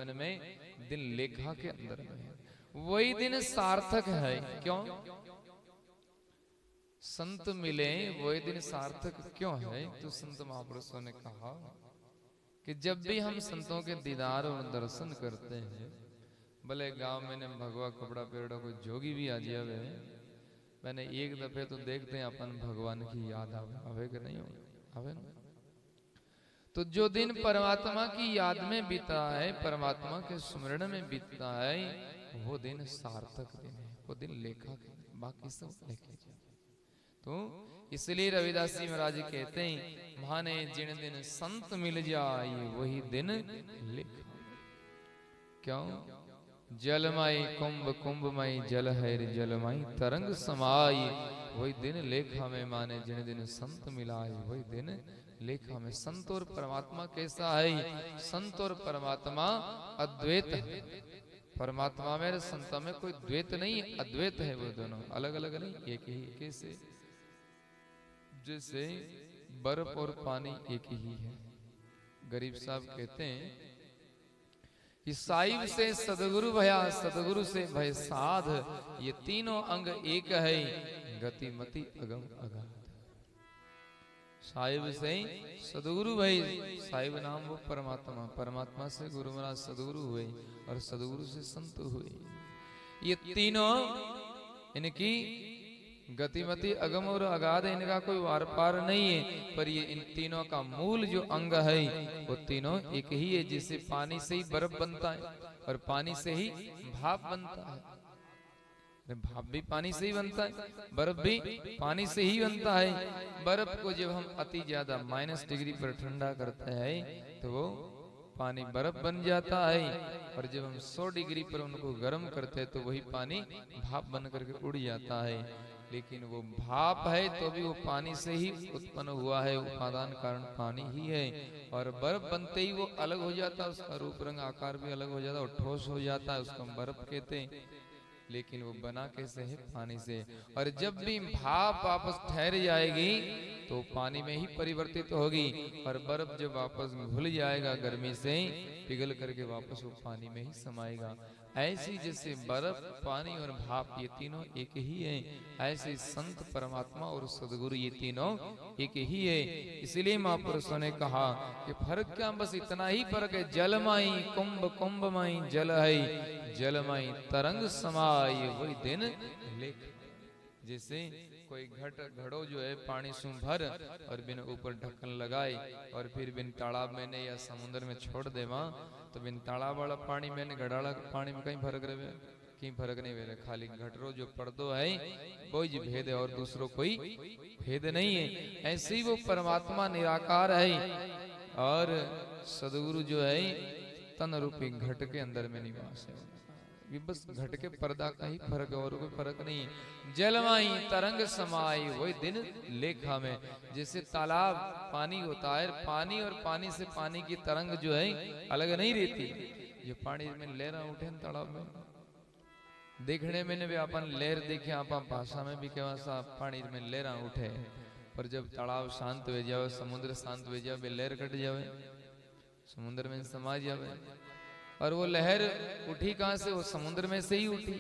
जीवन में, दिन लेखा के अंदर में है, वही दिन सार्थक है। क्यों? संत मिले वही दिन सार्थक क्यों है? तो संत महापुरुषों ने कहा कि जब भी हम संतों के दीदार और दर्शन करते हैं, भले गांव में ने भगवा कपड़ा पहना कोई जोगी भी आ जावे, मैंने एक दफे तो देखते हैं अपन भगवान की याद आवे कि नहीं आवे ना। तो जो दिन परमात्मा की याद में बीता है, परमात्मा के स्मरण में बीतता है, वो दिन सार्थक दिन है, वो दिन लेखा के दिन, बाकी सब लेखे जाए। तो इसलिए रविदास जी महाराज कहते हैं, माने जिन दिन संत मिल जाए वही दिन लेखा। क्यों? जलमाई कुंभ कुंभमयी जल है जलमाई तरंग समाई, वही दिन लेखा में, माने जिन दिन संत मिलाए वही दिन लेखा में। संत और परमात्मा कैसा है? संत और परमात्मा अद्वैत है। परमात्मा में संत में कोई द्वैत नहीं, अद्वैत है, वो दोनों अलग अलग नहीं, एक ही। कैसे? जैसे बर्फ और पानी एक ही है। गरीब साहब कहते हैं कि साहिब से सदगुरु भया, सदगुरु से भय साध, ये तीनों अंग एक है, गति मति अगम अगाध। साहिब से सदगुरु भई, साहिब नाम वो परमात्मा, परमात्मा से गुरु महाराज सदगुरु हुए, और सदगुरु से संत हुए। ये तीनों इनकी गतिमति अगम और अगाध, इनका कोई वार पार नहीं है। पर ये इन तीनों का मूल जो अंग है वो तीनों एक ही है। जिससे पानी से ही बर्फ बनता है, और पानी से ही भाप बनता है। भाप भी पानी से ही बनता है, बर्फ भी पानी से ही बनता है। बर्फ को जब हम अति ज्यादा -डिग्री पर ठंडा करते हैं तो वो पानी बर्फ बन जाता है, और जब हम 100 डिग्री पर उनको गर्म करते हैं तो वही पानी भाप बन करके उड़ जाता है। लेकिन वो भाप है तो भी वो पानी से ही उत्पन्न हुआ है, उपादान कारण पानी ही है। और बर्फ बनते ही वो अलग हो जाता है, उसका रूप रंग आकार भी अलग हो जाता है, और ठोस हो जाता है, उसको हम बर्फ कहते हैं। लेकिन वो बना कैसे है? पानी से। और जब भी भाप वापस ठहर जाएगी तो पानी में ही परिवर्तित होगी, और बर्फ जब वापस घुल जाएगा गर्मी से पिघल करके वापस वो पानी में ही समाएगा। ऐसी जैसे बर्फ, पानी और भाप ये तीनों एक ही है, ऐसे संत, परमात्मा और सदगुरु ये तीनों एक ही है। इसलिए महापुरुषों ने कहा कि फर्क क्या? बस इतना ही फर्क है, जलमाई कुंभ कुंभमयी जल है जलमयी तरंग समाई, वही दिन लेख। जैसे कोई घड़ो जो है पानी से भर और बिन ऊपर ढक्कन लगाए और फिर बिन तालाब में ने या समुद्र में छोड़ दे वहां, तो बिन तालाब वाला पानी में घड़ाला पानी में कहीं फर्क रहे, कहीं फर्क नहीं रहे। खाली घटरो जो पर्दो है कोई भेद है, और दूसरों कोई भेद नहीं है। ऐसे ही वो परमात्मा निराकार है, और सदगुरु जो है तन रूपी घट के अंदर में निवास है। ये बस घट के पर्दा का ही फर्क है, और कोई फर्क नहीं है। जलमाई तरंग समाई, वही दिन लेखा में। जैसे तालाब पानी होता है, पानी और पानी से पानी की तरंग जो है अलग नहीं रहती। जो पानी में लहरा उठे तालाब में, देखने में भी अपन लहर देखे, आप भाषा में भी कहवा सा पानी में लहरा उठे। पर जब तालाब शांत हो जावे, समुद्र शांत हो जावे, लहर कट जावे, समुद्र में समा जावे। और वो लहर उठी कहां से? वो समुद्र में से ही उठी।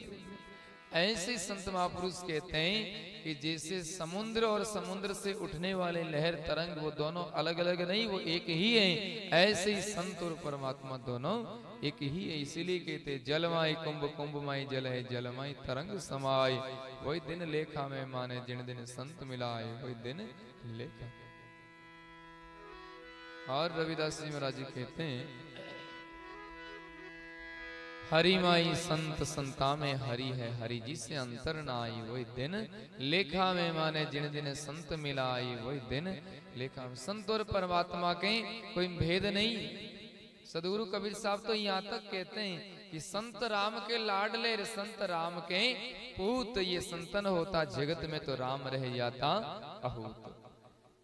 ऐसे संत महापुरुष कहते हैं कि जैसे समुद्र और समुद्र से उठने वाले लहर तरंग वो दोनों अलग अलग नहीं, वो एक ही है। ऐसे ही संत और परमात्मा दोनों एक ही है। इसीलिए कहते जलमाई कुंभ कुंभमाई जल है जलमाई तरंग समाई, वही दिन लेखा में, माने जिन दिन संत मिलाए वही दिन लेखा। और रविदास जी महाराज जी कहते हैं, हरि माई संत संता में हरि है, हरि जी से अंतर न आई, वही दिन लेखा में, माने जिन दिन संत मिलाई वही दिन लेखा में। संत और परमात्मा के कोई भेद नहीं। सदगुरु कबीर साहब तो यहाँ तक कहते हैं कि संत राम के लाडले, संत राम के पूत, ये संतन होता जगत में तो राम रह जाता अहूत।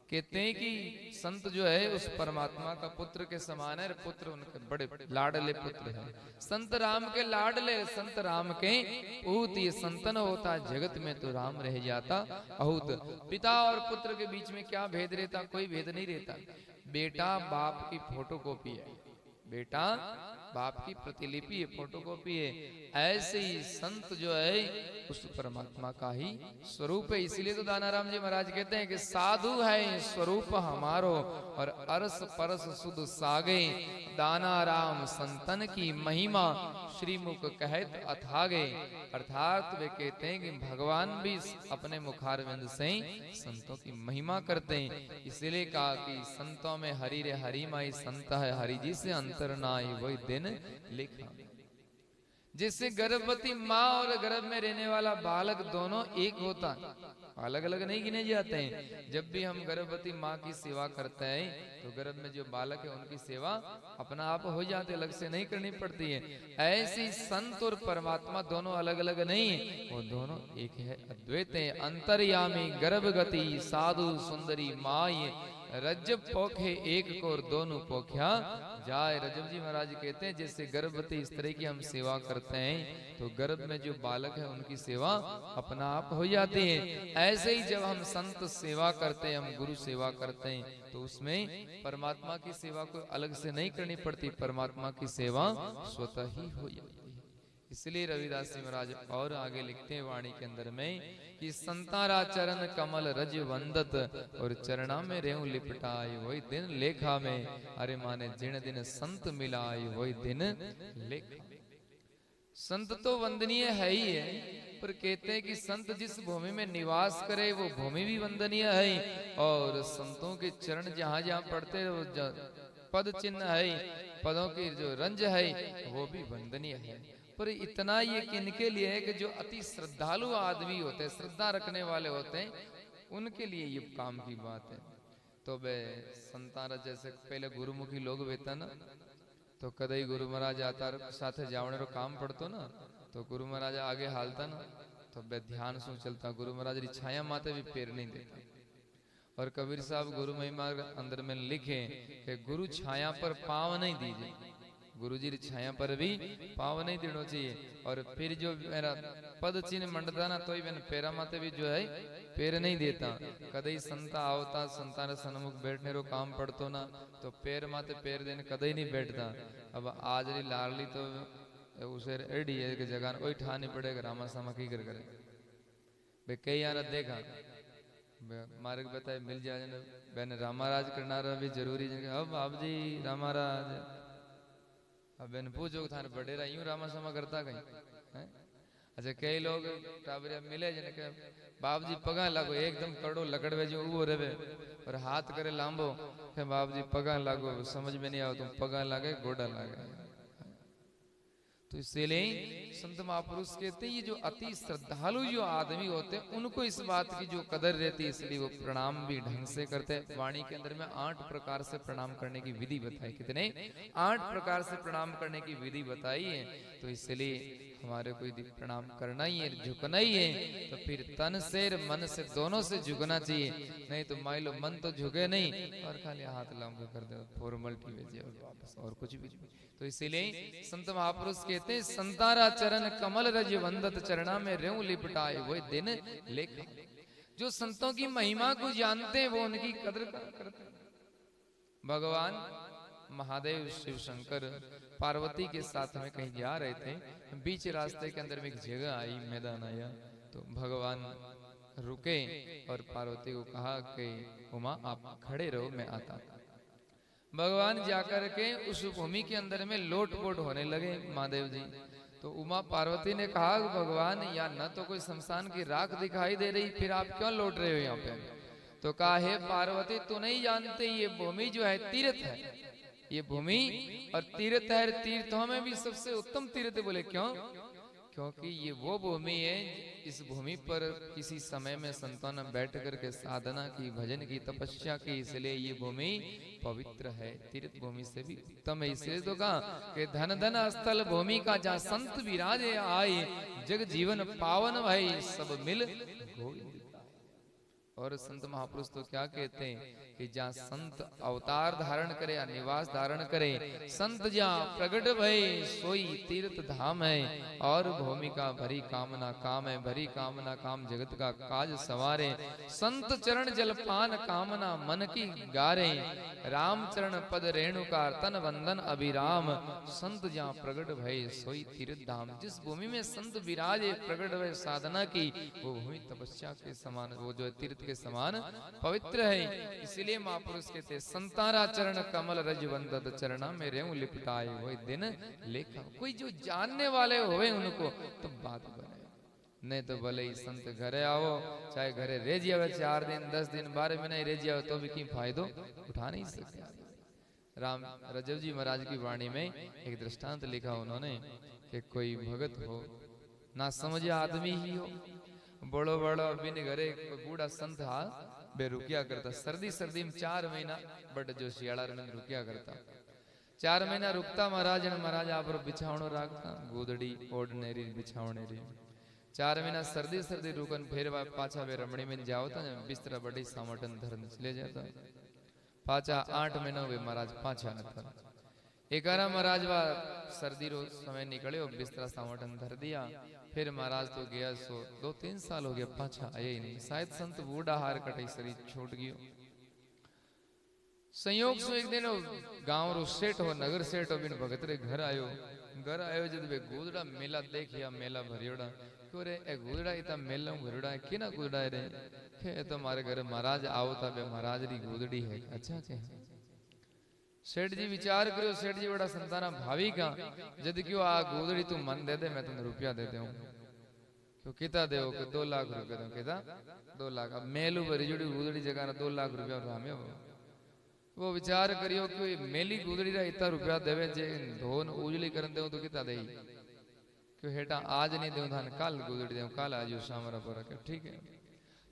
कहते हैं कि संत जो है उस परमात्मा का पुत्र के समान है, पुत्र उनके बड़े लाडले पुत्र है। संत राम के लाडले, संत राम के पूत, ये संतन होता जगत में तो राम रह जाता अहूत। पिता और पुत्र के बीच में क्या भेद रहता? कोई भेद नहीं रहता। बेटा बाप की फोटोकॉपी है, बेटा बाप की प्रतिलिपि है, फोटोकॉपी है। ऐसे ही संत जो है उस परमात्मा का ही स्वरूप है। इसलिए तो दानाराम जी महाराज कहते हैं कि साधु है स्वरूप हमारो और अरस परस सुध सागे, दानाराम संतन की महिमा श्रीमुख कहत अथागे। अर्थात वे कहते हैं कि भगवान भी अपने मुखारविंद से संतों की महिमा करते हैं। इसलिए कहा कि संतों में हरि रे हरि माई संत है, हरि जी से अंतर नाई वही दिन लिखा। जिससे गर्भवती माँ और गर्भ में रहने वाला बालक दोनों एक होता है, अलग अलग नहीं गिने जाते हैं। जब भी हम गर्भवती माँ की सेवा करते हैं तो गर्भ में जो बालक है उनकी सेवा अपना आप हो जाती है, अलग से नहीं करनी पड़ती है। ऐसी संत और परमात्मा दोनों अलग अलग नहीं है, वो दोनों एक है, अद्वैत है। अंतर्यामी गर्भगति साधु सुंदरी माई, रज्जब पोखे एक को और दोनों पोख्या जाए। रज्जब जी महाराज कहते हैं जैसे गर्भवती स्त्री की हम सेवा करते हैं तो गर्भ में जो बालक है उनकी सेवा अपना आप हो जाती है। ऐसे ही जब हम संत सेवा करते हैं, हम गुरु सेवा करते हैं तो उसमें परमात्मा की सेवा को अलग से नहीं करनी पड़ती, परमात्मा की सेवा स्वतः ही हो जाती है। इसलिए रविदास जी महाराज और आगे लिखते हैं वाणी के अंदर में कि संतारा चरण कमल रज वंदत और चरणा में रेऊ लिपटाई वही दिन लेखा में। अरे माने जिन दिन संत मिलाई वही दिन लेखा। संत तो वंदनीय है ही है, पर कहते हैं कि संत जिस भूमि में निवास करे वो भूमि भी वंदनीय है, और संतों के चरण जहां जहां पड़ते वो पद चिन्ह है, पदों की जो रंज है वो भी वंदनीय है। पर इतना ये किनके लिए है कि जो अति श्रद्धालु आदमी होते हैं, श्रद्धा रखने वाले होते हैं, उनके लिए ये काम की बात है। तो वे संतारा जैसे पहले गुरुमुखी लोग वेता ना, तो कदई गुरु महाराज आता साथे जावने रो काम पड़तो ना, तो गुरु महाराज आगे हालता ना, तो बे ध्यान सु चलता। गुरु महाराज री छाया माते भी पैर नहीं देता। और कबीर साहब गुरु महिमा अंदर में लिखे कि गुरु छाया पर पांव नहीं दीजिए, गुरु जी की छाया पर भी पाव नहीं देना चाहिए। और फिर जो मेरा पद चिन्ह मंडता ना तो मैंने पैरा माते भी जो है पैर नहीं देता। कदई संता आवता संता सन्मुख बैठने रो काम पड़तो ना, तो पैर माते पैर देने कदई नहीं बैठता। अब आज री लाडली तो उसे एडी है कि जगह कोई ठा नहीं पड़ेगा, रामा सामा की कर करे भाई कई यार देखा मार्ग बताए मिल जाए मैंने रामाराज करना भी जरूरी है। अब आप जी रामाराज अब मैंने पूछो थाने बडेरा यूं रामा सामा करता कहीं है? अच्छा कई लोग टाबरिया मिले जने के बाप जी पगा लागो एकदम कड़ो लकड़वे जो वो रहे और हाथ करे लांबो के बाप जी पगा लागो, समझ में नहीं आओ तुम पगा लागे गोडा लागे। तो इसलिए संत महापुरुष कहते हैं ये जो अति श्रद्धालु जो आदमी होते हैं उनको इस बात की जो कदर रहती है, इसलिए वो प्रणाम भी ढंग से करते हैं। वाणी के अंदर में 8 प्रकार से प्रणाम करने की विधि बताई। कितने? 8 प्रकार से प्रणाम करने की विधि बताई है। तो इसलिए हमारे को यदि प्रणाम करना ही है, झुकना ही है, तो फिर तन से मन से दोनों से झुकना चाहिए। नहीं तो मान लो मन तो झुके नहीं और खाली हाथ लांबे कर दे फॉर्मलिटी भेजे और वापस और कुछ भी। तो इसीलिए संत महापुरुष कहते हैं संतारा चरण कमल रज वंदत चरणा में रेऊ लिपटाए वही दिन लेखा। जो संतों की महिमा को जानते हैं वो उनकी कदर करते हैं। भगवान महादेव शिव शंकर पार्वती के साथ में कहीं जा रहे थे, बीच रास्ते के अंदर में एक जगह आई, मैदान आया, तो भगवान रुके और पार्वती को कहा कि उमा आप खड़े रहो मैं आता। भगवान जाकर के उस भूमि के अंदर में लोटपोट होने लगे महादेव जी। तो उमा पार्वती ने कहा भगवान या न तो कोई शमशान की राख दिखाई दे रही, फिर आप क्यों लौट रहे हो यहाँ पे? तो कहा हे पार्वती तू नहीं जानते ये भूमि जो है तीर्थ है, ये भूमि और तीर्थ है, तीर्थों में भी सबसे उत्तम तीर्थ। बोले क्यों? क्योंकि ये वो भूमि है, इस भूमि पर किसी समय में संतों ने बैठ करके साधना की, भजन की, तपस्या की, इसलिए ये भूमि पवित्र है, तीर्थ भूमि से भी उत्तम है। इसलिए तो कहा कि धन धन स्थल भूमि का जहाँ संत विराजे आए, जग जीवन पावन भाई सब मिल गोविंद। और संत महापुरुष तो क्या कहते हैं कि जहाँ संत अवतार धारण करे या निवास धारण करे, संत जहाँ प्रगट भय सोई तीर्थ धाम है। और भूमिका भरी कामना काम है, भरी कामना काम जगत का काज सवारे। संत चरण जलपान कामना मन की गारे, राम चरण पद रेणुका तन वंदन अभिराम। संत जहाँ प्रगट भय सोई तीर्थ धाम, जिस भूमि में संत विराजे प्रगट भय साधना की, वो भूमि तपस्या के समान, वो जो तीर्थ के समान पवित्र है। इसलिए महापुरुष कहते संतारा चरण कमल रज वंदत चरणा में रेऊ लिपटाए, वही दिन लेखा। कोई जो जानने वाले होवे उनको तो बात बने, नहीं तो भले ही संत घरे आओ, चाहे घरे रह जावे 4 दिन 10 दिन 12 महीना ही रह जावे, तो भी की फायदो उठा नहीं सकते। राम रजब जी महाराज की वाणी में एक दृष्टांत लिखा उन्होंने कि कोई भगत हो, ना समझे आदमी ही हो, बड़ो बड़ो बिन घरे बूढ़ा संत हा बे रुकिया करता। सर्दी में 4 महीना बट जो शियाड़ा में रुकिया करता, 4 महीना रुकता महाराज ने। महाराज आप बिछावणो राखता, गोदड़ी ओढ़नेरी बिछावनेरी। 4 महीना सर्दी रुकन फिर पाछा वे रमणी में जाओ था, बिस्तरा बड़ी सामटन धरन चले जाता। पाछा 8 महीना वे महाराज पाछा आता। एकारा महाराज वा सर्दी रो समय निकले, बिस्तरा सामटन धर दिया। फिर महाराज तो गया सो 2-3 साल हो गया, पाछा आया ही नहीं। शायद संत बूढ़ा हार कटे शरीर छोड़ गयो। संयोग से एक दिन गांव रो सेठ हो, नगर सेठ हो, बिन भगत रे घर आयो जब वे गोदड़ा मेला देखिया, मेला भरियोड़ा क्यों रे ए गोदड़ा इता मेला भरियोड़ा है, किना गोदड़ा रे के तो मारे घर महाराज आओ था, बे महाराज री गोदड़ी है। अच्छा के सेठ जी विचार करो, सेठ जी बड़ा संताना भावी का, जद क्यों आ गोदड़ी तू मन दे दे, मैं तुम रुपया दे दूं। क्यों किता दे हो? 2 लाख रुपया दूं। किता 2 लाख। अब मेलू भरी जुड़ी गोदड़ी जगह 2 लाख रुपया रामे वो विचार करियो कि मेली गोदड़ी रा इतना रुपया देवे, जे धोन उजली करन दे तो किता दे। क्यों हेटा आज नहीं दूं धान, कल गोदड़ी दूं, कल आज शाम रा पर के ठीक है।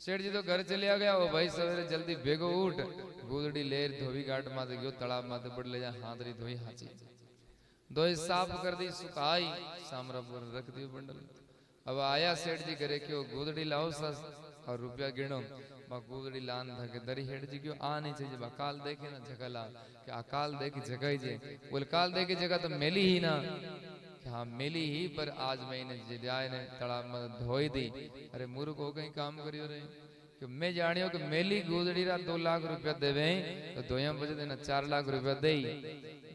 सेठ जी तो घर चलिया गया। वो भाई सवेरे जल्दी बेगो उठ, गोदड़ी लेर धोबी घाट माते गयो, तालाब माते बड़ ले जा, हाथरी धोई हाची धोई साफ कर दी, सुखाई, सामरा पर रख दी बंडल। अब आया सेठ जी करे क्यों गोदड़ी लाओ सस और रुपया गिनो। गोदड़ी लान धके दरी हेठ जी क्यों आ नहीं चाहिए, अकाल देखे ना जगह ला, कि अकाल देखे जगह जे बोल, काल देखे जगह तो मेली ही ना, हाँ मेली ही, पर आज मैं इन्हें जाए ने तालाब में धोई दी। अरे मूर्ख हो कहीं काम करियो रे, कि मैं जानियो कि मेली गोदड़ी रा 2 लाख रुपया देवे, तो दोया बजे देना 4 लाख रुपया दे।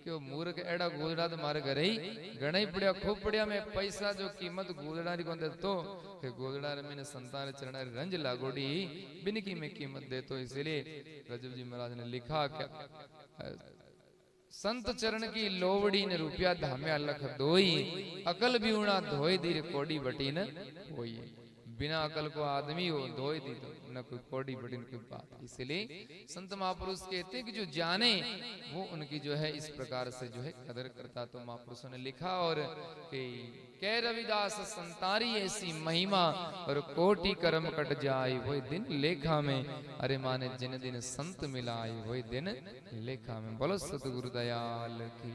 क्यों मूर्ख एड़ा गोदड़ा तो मारे घरे ही गणा ही पड़िया, खूब पड़िया में पैसा जो कीमत गोदड़ा री को दे, तो कि गोदड़ा रे मैंने संतान चरण रंज लागोड़ी बिनकी में कीमत दे। तो इसलिए रजब जी महाराज ने लिखा क्या, संत चरण की लोवड़ी ने रुपया धाम्या लख दोई, अकल भी उना धोई दी कोडी बटी न होई। बिना अकल को आदमी हो धोई दी तो न कोई कोडी बटी न कोई बात। इसलिए संत महापुरुष कहते हैं कि जो जाने वो उनकी जो है इस प्रकार से जो है कदर करता। तो महापुरुषों ने लिखा और कि कह रविदास संतारी ऐसी महिमा, और कोटि कर्म कट जाए वही दिन लेखा में। अरे माने जिन दिन संत मिलाए वही दिन लेखा में। बोलो सतगुरु दयाल की।